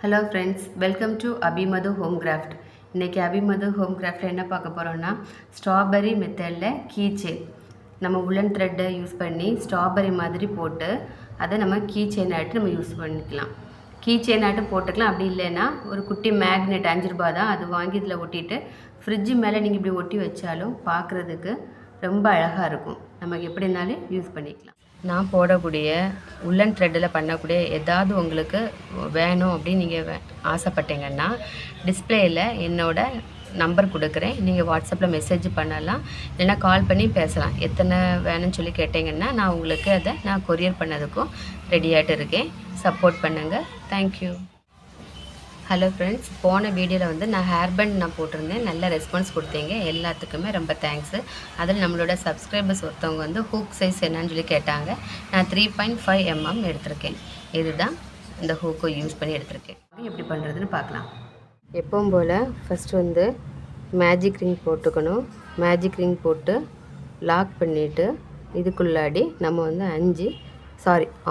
Hello friends, welcome to Abhimadhu home craft. இன்றைக்கி Abhimadhu home கிராஃப்டில் என்ன பார்க்க போகிறோன்னா, ஸ்ட்ராபெரி மெத்தடில் கீ செயின். நம்ம உலன் த்ரெட்டை யூஸ் பண்ணி ஸ்ட்ராபெரி மாதிரி போட்டு அதை நம்ம கீ செயின் ஆகிட்டு நம்ம யூஸ் பண்ணிக்கலாம். கீ செயின் ஆகிட்டு போட்டுக்கலாம். அப்படி இல்லைன்னா ஒரு குட்டி மேக்னெட் 5 ரூபா தான், அது வாங்கி இதில் ஒட்டிட்டு ஃப்ரிட்ஜு மேலே நீங்கள் இப்படி ஒட்டி வச்சாலும் பார்க்குறதுக்கு ரொம்ப அழகாக இருக்கும். நமக்கு எப்படி இருந்தாலும் யூஸ் பண்ணிக்கலாம். நான் போடக்கூடிய உல்லன் த்ரெட்டில் பண்ணக்கூடிய ஏதாவது உங்களுக்கு வேணும் அப்படின்னு நீங்கள் ஆசைப்பட்டீங்கன்னா டிஸ்பிளேயில் என்னோடய நம்பர் கொடுக்குறேன். நீங்கள் வாட்ஸ்அப்பில் மெசேஜ் பண்ணலாம், இல்லைன்னா கால் பண்ணி பேசலாம். எத்தனை வேணும்னு சொல்லி கேட்டிங்கன்னா நான் உங்களுக்கு அதை நான் கொரியர் பண்ணதுக்கும் ரெடியாகிட்டு இருக்கேன். சப்போர்ட் பண்ணுங்கள். தேங்க்யூ. ஹலோ ஃப்ரெண்ட்ஸ், போன வீடியோவில் நான் ஹேர் பேண்ட் நான் போட்டிருந்தேன். நல்ல ரெஸ்பான்ஸ் கொடுத்தீங்க. எல்லாத்துக்குமே ரொம்ப தேங்க்ஸு. அதில் நம்மளோட சப்ஸ்கிரைபர்ஸ் ஒருத்தவங்க ஹூக் சைஸ் என்னன்னு சொல்லி கேட்டாங்க. நான் 3.5 mm எடுத்திருக்கேன். இதுதான் இந்த ஹூக்கை யூஸ் பண்ணி எடுத்திருக்கேன். எப்படி பண்ணுறதுன்னு பார்க்கலாம். எப்பவும் போல் ஃபஸ்ட்டு மேஜிக் ரிங் போட்டுக்கணும். மேஜிக் ரிங் போட்டு லாக் பண்ணிவிட்டு இதுக்குள்ளாடி நம்ம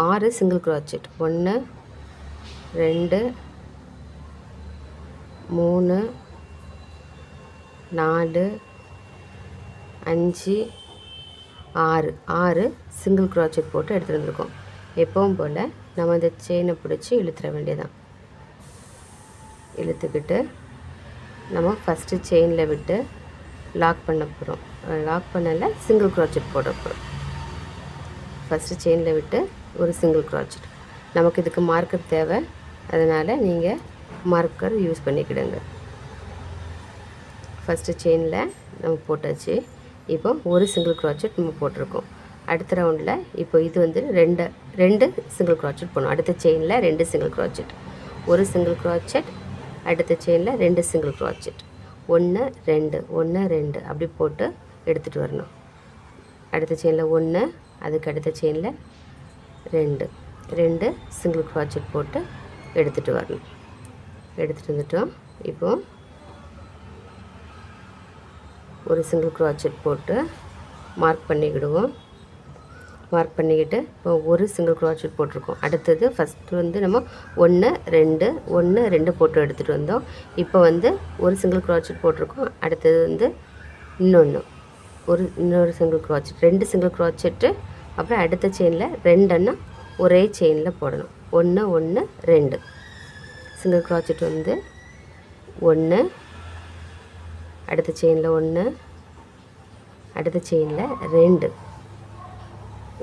6 சிங்கிள் க்ரோச்செட் 1 2 3 4 5 6 சிங்கிள் க்ரோச்செட் போட்டு எடுத்துகிட்டு வந்திருக்கோம். எப்பவும் போல் நம்ம இந்த செயினை பிடிச்சி இழுத்துற வேண்டியதான். இழுத்துக்கிட்டு நம்ம ஃபஸ்ட்டு செயினில் விட்டு லாக் பண்ண போகிறோம். லாக் பண்ணல, சிங்கிள் க்ரோச்செட் போட போகிறோம். ஃபஸ்ட்டு செயினில் விட்டு ஒரு சிங்கிள் க்ரோச்செட். நமக்கு இதுக்கு மார்க்கர் தேவை, அதனால் நீங்கள் மார்க்கர் யூஸ் பண்ணிக்கிடுங்க. ஃபஸ்ட்டு செயினில் நம்ம போட்டாச்சு. இப்போ ஒரு சிங்கிள் க்ரோச்செட் நம்ம போட்டிருக்கோம். அடுத்த ரவுண்டில் இப்போ இது ரெண்டு சிங்கிள் க்ரோச்செட் போடணும். அடுத்த செயினில் 2 சிங்கிள் க்ரோச்செட், ஒரு சிங்கிள் க்ரோச்செட், அடுத்த செயினில் 2 சிங்கிள் க்ரோச்செட், 1 2 1 2 அப்படி போட்டு எடுத்துகிட்டு வரணும். அடுத்த செயினில் 1, அதுக்கு அடுத்த செயினில் 2 சிங்கிள் க்ரோச்செட் போட்டு எடுத்துகிட்டு வரணும். எடுத்துகிட்டு வந்துட்டோம். இப்போது ஒரு சிங்கிள் க்ரோச்செட் போட்டு மார்க் பண்ணிக்கிடுவோம். மார்க் பண்ணிக்கிட்டு இப்போ ஒரு சிங்கிள் க்ரோச்செட் போட்டிருக்கோம். அடுத்தது ஃபஸ்ட்டு நம்ம 1 2 1 2 போட்டு எடுத்துகிட்டு வந்தோம். இப்போ ஒரு சிங்கிள் க்ரோச்செட் போட்டிருக்கோம். அடுத்தது இன்னொரு சிங்கிள் க்ரோச்செட், 2 சிங்கிள் க்ரோச்செட்டு. அப்புறம் அடுத்த செயினில் 2 ஒரே செயினில் போடணும். 1 1 2 சிங்கிள் க்ரோச்செட் 1, அடுத்த செயினில் 1, அடுத்த செயினில் 2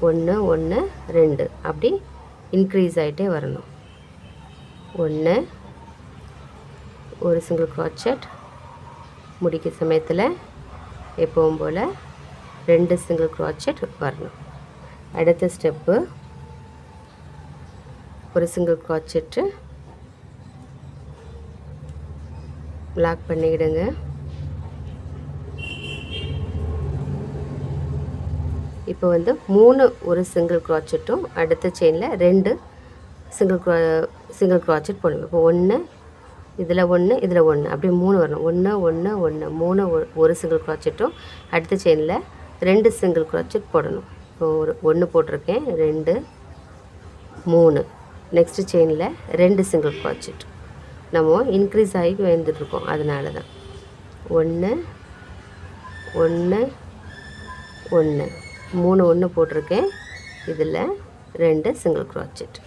1 1 2 அப்படி இன்க்ரீஸ் ஆகிட்டே வரணும். 1 ஒரு சிங்கிள் க்ரோச்செட் முடிக்கிற சமயத்தில் எப்பவும் போல் 2 சிங்கிள் க்ரோச்செட் வரணும். அடுத்த ஸ்டெப்பு ஒரு சிங்கிள் க்ரோச்செட்டு லாக் பண்ணிக்கிடுங்க. இப்போ 3 ஒரு சிங்கிள் க்ரோச்செட்டும் அடுத்த செயினில் 2 சிங்கிள் க்ரோச்செட் போடணும். இப்போ 1 இதில் 1 இதில் 1 அப்படி 3 வரணும். 1 1 1 3 ஒரு சிங்கிள் க்ரோச்செட்டும் அடுத்த செயினில் 2 சிங்கிள் க்ரோச்செட் போடணும். இப்போ 1 போட்டிருக்கேன், 2 3 நெக்ஸ்ட்டு செயினில் 2 சிங்கிள் க்ரோச்செட். நம்ம இன்க்ரீஸ் ஆகி வந்துட்டுருக்கோம், அதனால தான் 1 1 1 3 1 போட்டிருக்கேன். இதில் 2 சிங்கிள் க்ரோச்செட்,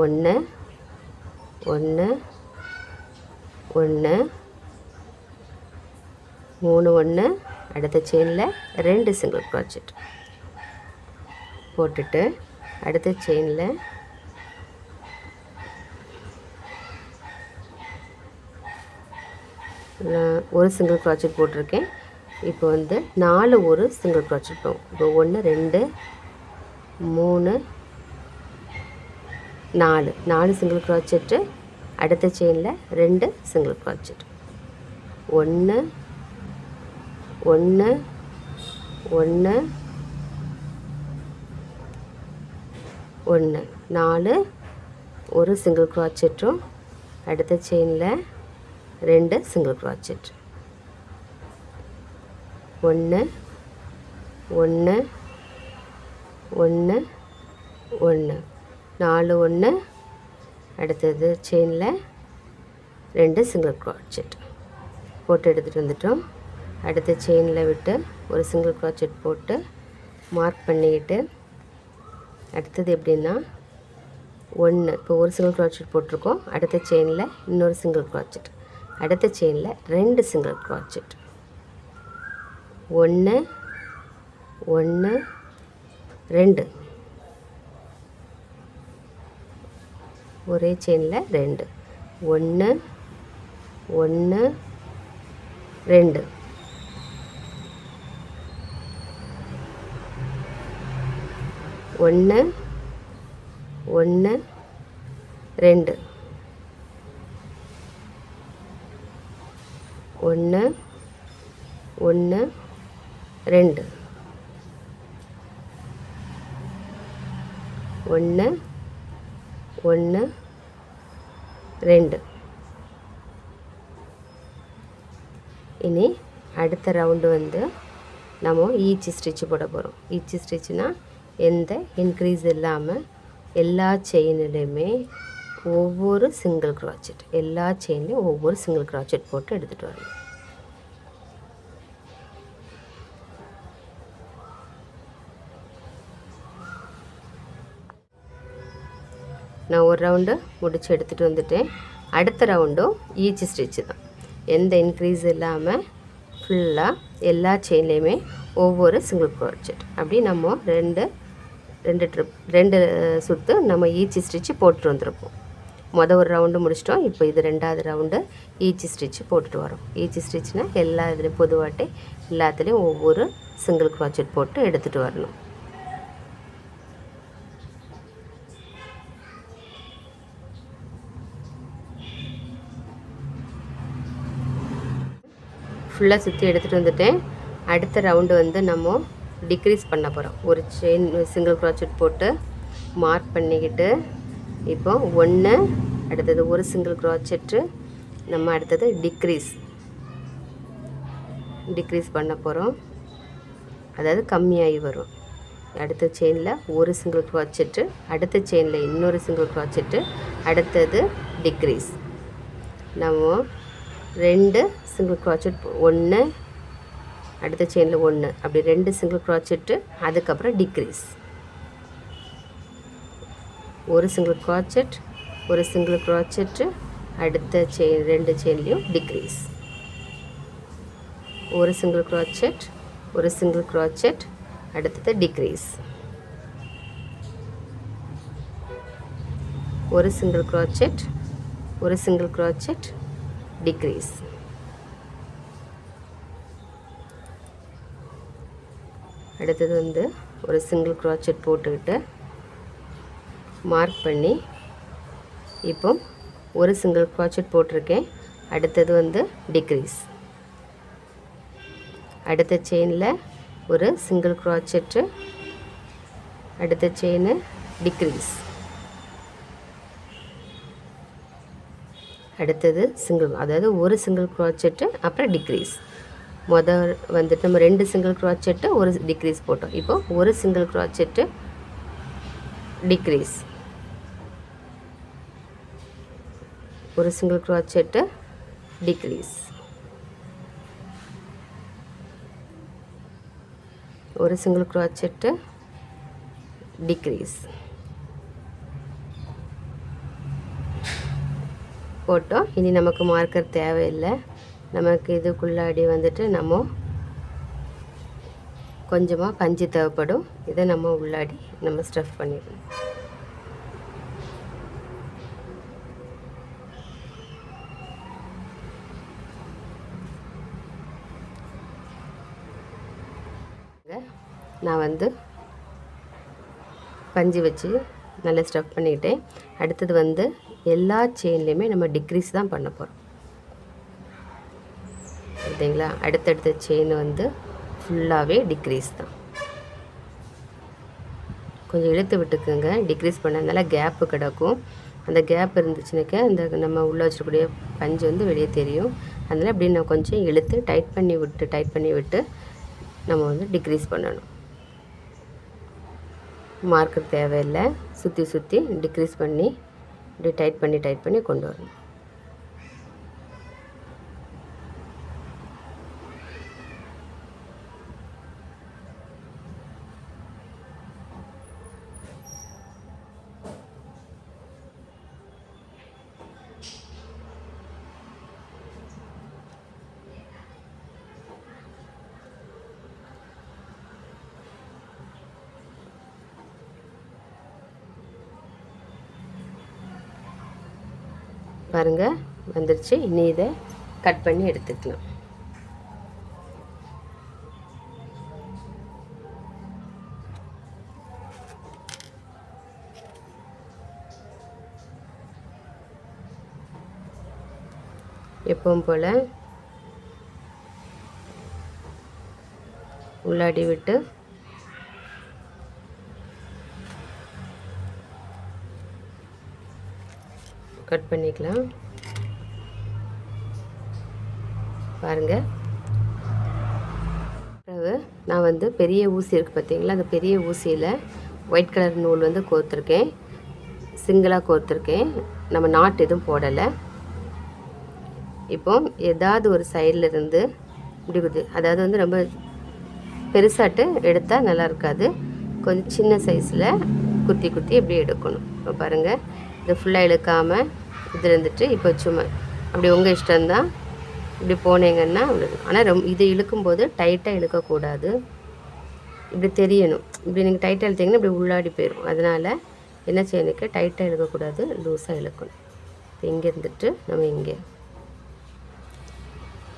1 1 1 3 1 அடுத்த செயினில் 2 சிங்கிள் க்ரோச்செட் போட்டுட்டு அடுத்த செயினில் ஒரு சிங்கிள் க்ரோச்செட் போட்டிருக்கேன். இப்போ 4 ஒரு சிங்கிள் க்ரோச்செட் போகும். இப்போ 1 2 3 4 சிங்கிள் க்ரோச்செட்டு, அடுத்த செயினில் 2 சிங்கிள் க்ரோச்செட், 1 1 1 1 4 ஒரு சிங்கிள் க்ரோச்செட்டும் அடுத்த செயினில் 2 சிங்கிள் க்ரோச்செட், 1 1 1 1 4 1 அடுத்தது செயினில் 2 சிங்கிள் க்ரோச்செட் போட்டு எடுத்துகிட்டு வந்துட்டோம். அடுத்த செயினில் விட்டு ஒரு சிங்கிள் க்ரோச்செட் போட்டு மார்க் பண்ணிக்கிட்டு, அடுத்தது எப்படின்னா 1 இப்போ ஒரு சிங்கிள் க்ரோச்செட் போட்டிருக்கோம். அடுத்த செயினில் இன்னொரு சிங்கிள் க்ரோச்செட், அடுத்த செயினில் 2 சிங்கிள் க்ரோச்செட், 1 1 2, ஒரே செயினில் 2, 1 1 2, 1 1 2, 1 1 2, 1 1 2. இனி அடுத்த ரவுண்டு வந்து நம்ம ஈச் ஸ்டிச் போட போகிறோம். ஈச் ஸ்டிச்னால் எந்த இன்க்ரீஸ் இல்லாமல் எல்லா செயின்லேயுமே ஒவ்வொரு சிங்கிள் க்ரோச்செட், எல்லா செயின்லேயும் ஒவ்வொரு சிங்கிள் க்ரோச்செட் போட்டு எடுத்துகிட்டு வரணும். நான் ஒரு ரவுண்டு முடித்து எடுத்துகிட்டு வந்துட்டேன். அடுத்த ரவுண்டும் ஈச் ஸ்டிச்சு தான், எந்த இன்க்ரீஸ் இல்லாமல் ஃபுல்லாக எல்லா செயின்லேயுமே ஒவ்வொரு சிங்கிள் க்ரோச்செட். அப்படி நம்ம ரெண்டு சுற்று நம்ம ஈச் ஸ்டிச்சு போட்டுட்டு வந்திருப்போம். ஒரு ரவுண்டு முடிச்சிட்டோம். இப்போ இது 2வது ரவுண்டு ஈச் ஸ்டிச்சு போட்டுட்டு வரோம். ஈச் ஸ்டிச்னால் எல்லா இதுலேயும் பொதுவாட்டே எல்லாத்துலேயும் ஒவ்வொரு சிங்கிள் க்ரோச்செட் போட்டு எடுத்துகிட்டு வரணும். ஃபுல்லாக சுற்றி எடுத்துகிட்டு வந்துட்டேன். அடுத்த ரவுண்டு வந்து நம்ம டிக்ரீஸ் பண்ண போகிறோம். ஒரு செயின் சிங்கிள் க்ரோச்செட் போட்டு மார்க் பண்ணிக்கிட்டு, இப்போ 1, அடுத்தது ஒரு சிங்கிள் க்ரோச்செட்டு, நம்ம அடுத்தது டிக்ரீஸ் பண்ண போகிறோம். அதாவது கம்மியாகி வரும். அடுத்த செயினில் ஒரு சிங்கிள் க்ரோச்செட்டு, அடுத்த செயினில் இன்னொரு சிங்கிள் க்ரோச்செட்டு, அடுத்தது டிக்ரீஸ். நம்ம 2 சிங்கிள் க்ரோச்செட், 1 அடுத்த செயினில் 1, அப்படி 2 சிங்கிள் க்ரோச்செட்டு, அதுக்கப்புறம் டிக்ரீஸ். ஒரு சிங்கிள் க்ரோச்செட், ஒரு சிங்கிள் க்ரோச்செட்டு, அடுத்த செயின் 2 செயின்லேயும் டிக்ரீஸ். ஒரு சிங்கிள் க்ரோச்செட், ஒரு சிங்கிள் க்ரோச்செட், அடுத்தது டிக்ரீஸ். ஒரு சிங்கிள் க்ரோச்செட், ஒரு சிங்கிள் க்ரோச்செட், டிக்ரீஸ். அடுத்தது வந்து ஒரு சிங்கிள் க்ரோச்செட் போட்டுக்கிட்டு மார்க் பண்ணி, இப்போ ஒரு சிங்கிள் க்ரோச்செட் போட்டிருக்கேன். அடுத்தது வந்து டிக்ரீஸ். அடுத்த செயினில் ஒரு சிங்கிள் க்ரோச்செட்டு, அடுத்த செயின் டிக்ரீஸ். அடுத்தது அதாவது ஒரு சிங்கிள் க்ரோச்செட்டு, அப்புறம் டிக்ரீஸ். வந்துட்டு நம்ம 2 சிங்கிள் க்ரோச்செட்டு, ஒரு டிக்ரீஸ் போட்டோம். இப்போ ஒரு சிங்கிள் க்ரோச்செட்டு, டிக்ரீஸ், ஒரு சிங்கிள் க்ரோச்செட்டு, டிக்ரீஸ், ஒரு சிங்கிள் க்ரோச்செட்டு, டிக்ரீஸ் போட்டோம். இனி நமக்கு மார்க்கர் தேவையில்லை. நமக்கு இதுக்குள்ளாடி வந்துட்டு நம்ம கொஞ்சமாக பஞ்சு தேவைப்படும். இதை நம்ம உள்ளாடி நம்ம ஸ்டஃப் பண்ணிடணும். நான் வந்து பஞ்சு வச்சு நல்லா ஸ்டஃப் பண்ணிக்கிட்டேன். அடுத்தது வந்து எல்லா செயின்லேயுமே நம்ம டிக்ரீஸ் தான் பண்ண போகிறோம். பார்த்தீங்களா? அடுத்தடுத்த செயின் வந்து ஃபுல்லாகவே டிக்ரீஸ் தான். கொஞ்சம் இழுத்து விட்டுக்குங்க. டிக்ரீஸ் பண்ணதுனால கேப்பு கிடக்கும். அந்த கேப் இருந்துச்சுனாக்கா அந்த நம்ம உள்ளே வச்சுருக்கூடிய பஞ்சு வந்து வெளியே தெரியும். அதனால் இப்படி நான் கொஞ்சம் இழுத்து டைட் பண்ணி விட்டு நம்ம வந்து டிக்ரீஸ் பண்ணணும். மார்க்கர் தேவையில்லை. சுற்றி டிக்ரீஸ் பண்ணி இப்படி டைட் பண்ணி கொண்டு வரணும். பாருங்கள் வந்துருச்சு. இனி இதை கட் பண்ணி எடுத்துக்கலாம். எப்பவும் போல் உள்ளாடி விட்டு கட் பண்ணிக்கலாம். பாருங்கள், நான் வந்து பெரிய ஊசி இருக்குது பார்த்தீங்களா, அந்த பெரிய ஊசியில் ஒயிட் கலர் நூல் வந்து கோர்த்துருக்கேன். சிங்கிளாக கோர்த்துருக்கேன். நம்ம நாட் எதுவும் போடலை. இப்போ ஏதாவது ஒரு சைடில் இருந்து இப்படி அதாவது வந்து ரொம்ப பெருசாட்டு எடுத்தால் நல்லா இருக்காது. கொஞ்சம் சின்ன சைஸில் குத்தி இப்படி எடுக்கணும். இப்போ பாருங்கள், இது ஃபுல்லாக இழுக்காமல் இதில் இருந்துட்டு இப்போ சும்மா அப்படி உங்கள் இஷ்டம்தான். இப்படி போனீங்கன்னா ஆனால் இது இழுக்கும்போது டைட்டாக இழுக்கக்கூடாது. இப்படி தெரியணும். இப்படி நீங்கள் டைட்டாக இழுத்தீங்கன்னா இப்படி உள்ளாடி போயிடும். அதனால் என்ன செய்யணுக்கு டைட்டாக இழுக்கக்கூடாது, லூஸாக இழுக்கணும். இப்போ இங்கே இருந்துட்டு நம்ம இங்கே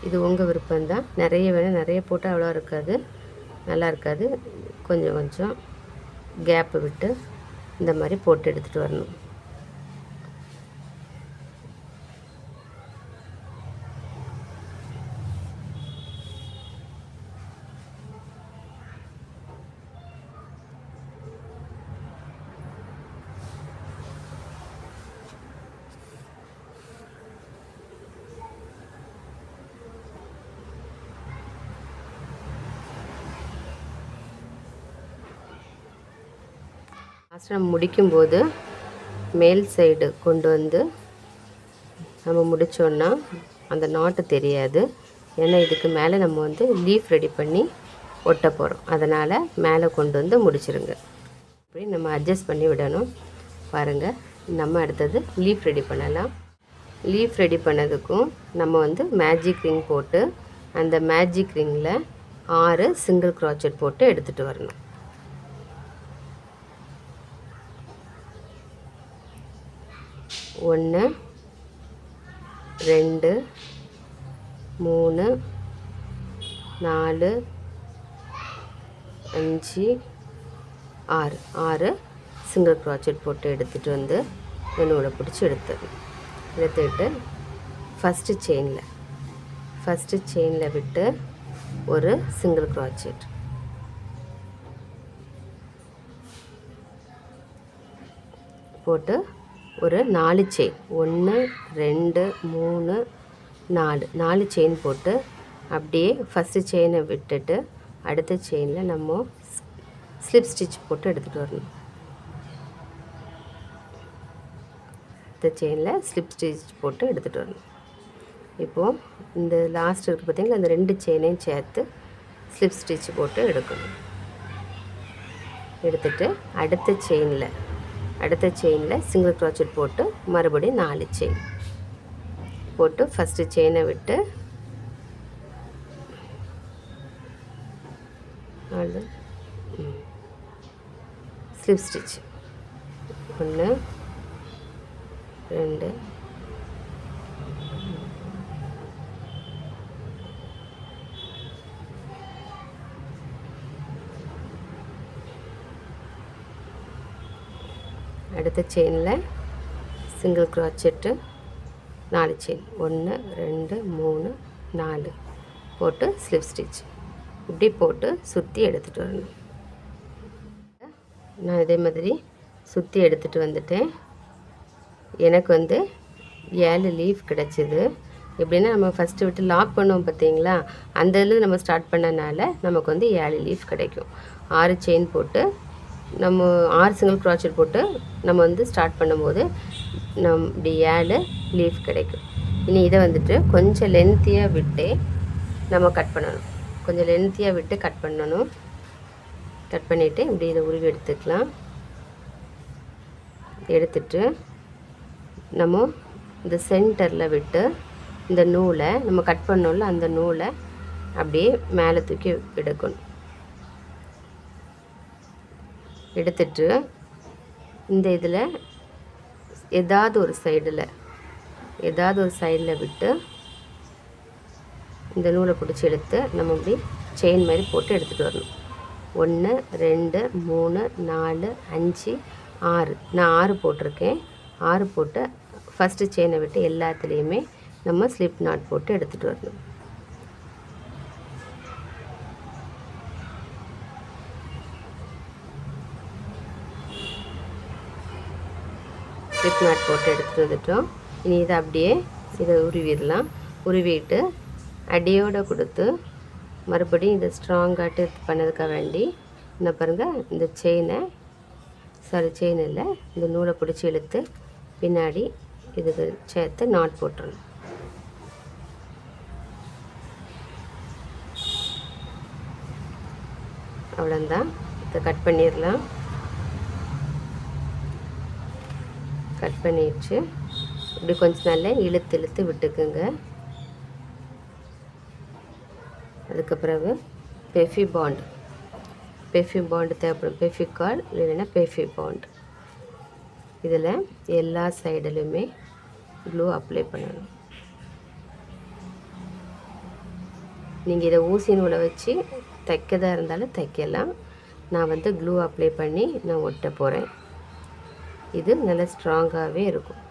இது உங்கள் விருப்பம்தான். நிறைய வேணும், நிறைய போட்டால் அவ்வளோ இருக்காது, நல்லா இருக்காது. கொஞ்சம் கேப்பு விட்டு இந்த மாதிரி போட்டு எடுத்துகிட்டு வரணும். லாஸ்ட் நம்ம முடிக்கும்போது மேல் சைடு கொண்டு வந்து நம்ம முடித்தோன்னா அந்த நாட்டு தெரியாது. ஏன்னா இதுக்கு மேலே நம்ம வந்து லீஃப் ரெடி பண்ணி ஒட்ட போகிறோம். அதனால் மேலே கொண்டு வந்து முடிச்சிருங்க. இப்படி நம்ம அட்ஜஸ்ட் பண்ணி விடணும். பாருங்கள், நம்ம அடுத்தது லீஃப் ரெடி பண்ணலாம். லீஃப் ரெடி பண்ணதுக்கும் நம்ம வந்து மேஜிக் ரிங் போட்டு அந்த மேஜிக் ரிங்கில் 6 சிங்கிள் க்ராச்சட் போட்டு எடுத்துகிட்டு வரணும். 1 2 3 4 5 6 சிங்கிள் க்ராச்சட் போட்டு எடுத்துகிட்டு வந்து நூலை பிடிச்சி எடுத்துக்கிட்டு ஃபஸ்ட்டு செயினில் விட்டு ஒரு சிங்கிள் க்ராச்சட் போட்டு ஒரு 4 செயின் 1 2 3 4 செயின் போட்டு அப்படியே ஃபஸ்ட்டு செயினை விட்டுட்டு அடுத்த செயினில் நம்ம ஸ்லிப் ஸ்டிச் போட்டு எடுத்துகிட்டு வரணும். அடுத்த செயினில் ஸ்லிப் ஸ்டிச் போட்டு எடுத்துகிட்டு வரணும். இப்போது இந்த லாஸ்ட் இருக்குது பார்த்திங்களா, அந்த 2 செயினையும் சேர்த்து ஸ்லிப் ஸ்டிச் போட்டு எடுக்கணும். எடுத்துட்டு அடுத்த செயினில் சிங்கிள் க்ராச்சட் போட்டு மறுபடியும் 4 செயின் போட்டு ஃபஸ்ட்டு செயினை விட்டு 4 ஸ்லிப் ஸ்டிச் 1 2 அடுத்த செயினில் சிங்கிள் க்ராச்செட்டு 4 செயின் 1 2 3 4 போட்டு ஸ்லிப் ஸ்டிச் இப்படி போட்டு சுற்றி எடுத்துகிட்டு வரணும். நான் இதே மாதிரி சுற்றி எடுத்துகிட்டு வந்துட்டேன். எனக்கு வந்து 7 லீஃப் கிடச்சிது. எப்படின்னா நம்ம ஃபஸ்ட்டு விட்டு லாக் பண்ணுவோம் பார்த்தீங்களா, அந்த இதில் நம்ம ஸ்டார்ட் பண்ணனால நமக்கு வந்து 7 லீஃப் கிடைக்கும். 6 செயின் போட்டு நம்ம 6 சிங்கிள் க்ரோச்சட் போட்டு நம்ம வந்து ஸ்டார்ட் பண்ணும்போது இப்படி 7 லீஃப் கிடைக்கும். இனி இதை வந்துட்டு கொஞ்சம் லென்த்தியாக விட்டு நம்ம கட் பண்ணணும். கொஞ்சம் லென்த்தியாக விட்டு கட் பண்ணணும். கட் பண்ணிவிட்டு இப்படி இதை உருவி எடுத்துக்கலாம். எடுத்துட்டு நம்ம இந்த சென்டரில் விட்டு இந்த நூலை நம்ம கட் பண்ணோம்ல அந்த நூலை அப்படியே மேலே தூக்கி எடுக்கணும். எடுத்துட்டு இந்த இதில் ஏதாவது ஒரு சைடில் விட்டு இந்த நூலை பிடிச்சி எடுத்து நம்ம இப்படி செயின் மாதிரி போட்டு எடுத்துகிட்டு வரணும். 1 2 3 4 5 6 நான் 6 போட்டிருக்கேன். 6 போட்டு ஃபஸ்ட்டு செயினை விட்டு எல்லாத்துலேயுமே நம்ம ஸ்லிப் நாட் போட்டு எடுத்துகிட்டு வரணும். ஸ்லிப் நாட் போட்டு எடுத்துகிட்டு வந்துட்டோம். இனி இதை அப்படியே இதை உருவிடலாம். உருவிட்டு அடியோடு கொடுத்து மறுபடியும் இதை ஸ்ட்ராங்காட்டு பண்ணதுக்காக வேண்டி என்ன பாருங்கள், இந்த செயின் இல்லை, இந்த நூலை பிடிச்சி இழுத்து பின்னாடி இதுக்கு சேர்த்து நாட் போட்டுறணும். அவ்வளோதான். இதை கட் பண்ணிடலாம். கட் பண்ணிடுச்சு. இப்படி கொஞ்சம் நல்லா இழுத்து விட்டுக்குங்க. அதுக்கு பிறகு பெஃபி பாண்ட் தேவைப்படும். பெஃபிகால் இல்லைன்னா பெஃபி பாண்ட். இதில் எல்லா சைடுலையுமே க்ளூ அப்ளை பண்ணணும். நீங்கள் இதை ஊசி நூலை வச்சு தைக்கதா இருந்தாலும் தைக்கலாம். நான் வந்து க்ளூ அப்ளை பண்ணி நான் ஒட்ட போகிறேன். இது நல்லா ஸ்ட்ராங்காகவே இருக்கும்.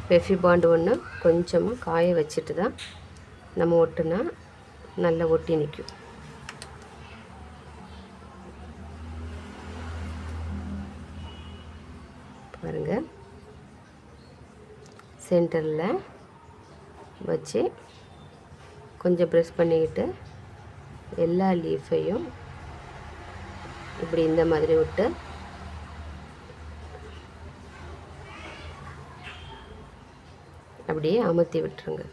பெஃபி பாண்டு ஒன்று கொஞ்சமாக காய வச்சுட்டு தான் நம்ம ஒட்டுனா நல்லா ஒட்டி நிற்கும். பாருங்கள், சென்டரில் வச்சு கொஞ்சம் ப்ரெஸ் பண்ணிக்கிட்டு எல்லா லீஃபையும் இப்படி இந்த மாதிரி விட்டு அப்படியே அமுத்தி விட்டுருங்க.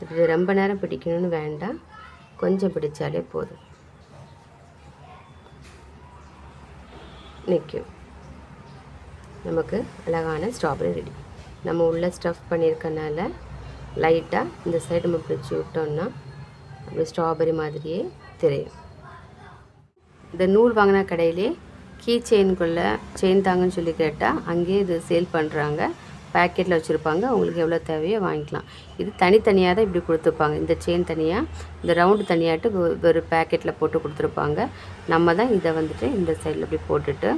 இது ரொம்ப நேரம் பிடிக்கணும்னு வேண்டாம், கொஞ்சம் பிடிச்சாலே போதும், நிற்கும். நமக்கு அழகான ஸ்ட்ராபெரி ரெடி. நம்ம உள்ளே ஸ்டஃப் பண்ணியிருக்கனால லைட்டாக இந்த சைடு நம்ம பிடிச்சி விட்டோம்னா அப்படி ஸ்ட்ராபெரி மாதிரியே தெரியும். இந்த நூல் வாங்கின கடையிலே கீ செயின்குள்ளே செயின் தாங்கன்னு சொல்லி கேட்டால் அங்கேயே இது சேல் பண்ணுறாங்க. பேக்கெட்டில் வச்சுருப்பாங்க. உங்களுக்கு எவ்வளோ தேவையோ வாங்கிக்கலாம். இது தனித்தனியாக தான் இப்படி கொடுத்துருப்பாங்க. இந்த செயின் தனியாக, இந்த ரவுண்டு தனியாட்டு ஒரு பேக்கெட்டில் போட்டு கொடுத்துருப்பாங்க. நம்ம தான் இதை வந்துட்டு இந்த சைடில் இப்படி போட்டுட்டு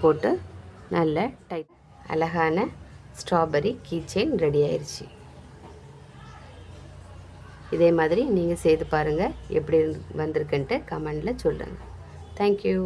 போட்டு நல்ல டைட் அழகான ஸ்ட்ராபெரி கீ செயின் ரெடி ஆயிடுச்சு. இதே மாதிரி நீங்கள் செய்து பாருங்கள். எப்படி வந்திருக்குன்ட்டு கமெண்டில் சொல்லுங்கள். தேங்க்யூ.